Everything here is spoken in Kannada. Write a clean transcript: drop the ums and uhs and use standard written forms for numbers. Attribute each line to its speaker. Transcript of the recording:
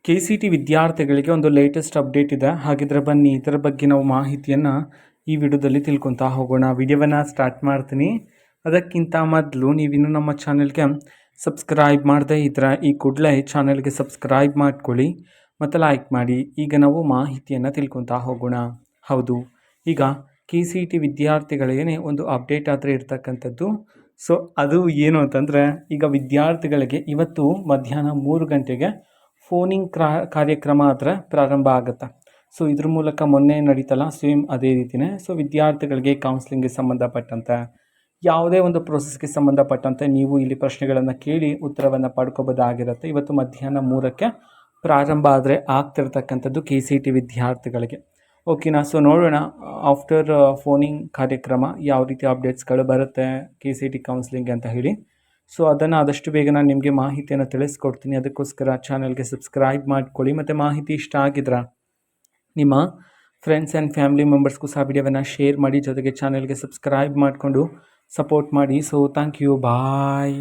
Speaker 1: KCT ವಿದ್ಯಾರ್ಥಿಗಳಿಗೆ ಒಂದು ಲೇಟೆಸ್ಟ್ ಅಪ್ಡೇಟ್ ಇದೆ. ಹಾಗಿದ್ರೆ ಬನ್ನಿ ಇದರ ಬಗ್ಗೆ ನಾವು ಮಾಹಿತಿಯನ್ನು ಈ ವಿಡಿಯೋದಲ್ಲಿ ತಿಳ್ಕೊತಾ ಹೋಗೋಣ. ವಿಡಿಯೋವನ್ನು ಸ್ಟಾರ್ಟ್ ಮಾಡ್ತೀನಿ. ಅದಕ್ಕಿಂತ ಮೊದಲು ನೀವಿನ್ನೂ ನಮ್ಮ ಚಾನೆಲ್ಗೆ ಸಬ್ಸ್ಕ್ರೈಬ್ ಮಾಡದೇ ಇದ್ದರೆ ಈ ಕೂಡಲೇ ಚಾನೆಲ್ಗೆ ಸಬ್ಸ್ಕ್ರೈಬ್ ಮಾಡ್ಕೊಳ್ಳಿ ಮತ್ತು ಲೈಕ್ ಮಾಡಿ. ಈಗ ನಾವು ಮಾಹಿತಿಯನ್ನು ತಿಳ್ಕೊತಾ ಹೋಗೋಣ. ಹೌದು, ಈಗ KCT ವಿದ್ಯಾರ್ಥಿಗಳಿಗೆ ಒಂದು ಅಪ್ಡೇಟ್ ಆದರೆ ಇರ್ತಕ್ಕಂಥದ್ದು. ಸೊ ಅದು ಏನು ಅಂತಂದರೆ, ಈಗ ವಿದ್ಯಾರ್ಥಿಗಳಿಗೆ ಇವತ್ತು ಮಧ್ಯಾಹ್ನ 3 ಗಂಟೆಗೆ ಫೋನಿಂಗ್ ಕಾರ್ಯಕ್ರಮ ಆದರೆ ಪ್ರಾರಂಭ ಆಗುತ್ತೆ. ಸೊ ಇದ್ರ ಮೂಲಕ ಮೊನ್ನೆ ನಡೀತಲ್ಲ ಸೇಮ್ ಅದೇ ರೀತಿಯೇ. ಸೊ ವಿದ್ಯಾರ್ಥಿಗಳಿಗೆ ಕೌನ್ಸ್ಲಿಂಗ್ಗೆ ಸಂಬಂಧಪಟ್ಟಂತೆ ಯಾವುದೇ ಒಂದು ಪ್ರೋಸೆಸ್ಗೆ ಸಂಬಂಧಪಟ್ಟಂತೆ ನೀವು ಇಲ್ಲಿ ಪ್ರಶ್ನೆಗಳನ್ನು ಕೇಳಿ ಉತ್ತರವನ್ನು ಪಡ್ಕೋಬೋದಾಗಿರುತ್ತೆ. ಇವತ್ತು ಮಧ್ಯಾಹ್ನ 3ಕ್ಕೆ ಪ್ರಾರಂಭ ಆದರೆ ಆಗ್ತಿರ್ತಕ್ಕಂಥದ್ದು KCT ವಿದ್ಯಾರ್ಥಿಗಳಿಗೆ. ಓಕೆನಾ? ಸೊ ನೋಡೋಣ ಆಫ್ಟರ್ ಫೋನಿಂಗ್ ಕಾರ್ಯಕ್ರಮ ಯಾವ ರೀತಿ ಅಪ್ಡೇಟ್ಸ್ಗಳು ಬರುತ್ತೆ KCT ಕೌನ್ಸ್ಲಿಂಗ್ ಅಂತ ಹೇಳಿ. ಸೊ ಅದನ್ನು ಆದಷ್ಟು ಬೇಗ ನಾನು ನಿಮಗೆ ಮಾಹಿತಿಯನ್ನು ತಿಳಿಸ್ಕೊಡ್ತೀನಿ. ಅದಕ್ಕೋಸ್ಕರ ಚಾನಲ್ಗೆ ಸಬ್ಸ್ಕ್ರೈಬ್ ಮಾಡ್ಕೊಳ್ಳಿ ಮತ್ತು ಮಾಹಿತಿ ಇಷ್ಟ ಆಗಿದ್ರೆ ನಿಮ್ಮ ಫ್ರೆಂಡ್ಸ್ ಆ್ಯಂಡ್ ಫ್ಯಾಮಿಲಿ ಮೆಂಬರ್ಸ್ಗೂ ಸಹ ವಿಡಿಯೋವನ್ನು ಶೇರ್ ಮಾಡಿ, ಜೊತೆಗೆ ಚಾನಲ್ಗೆ ಸಬ್ಸ್ಕ್ರೈಬ್ ಮಾಡಿಕೊಂಡು ಸಪೋರ್ಟ್ ಮಾಡಿ. So thank you, bye.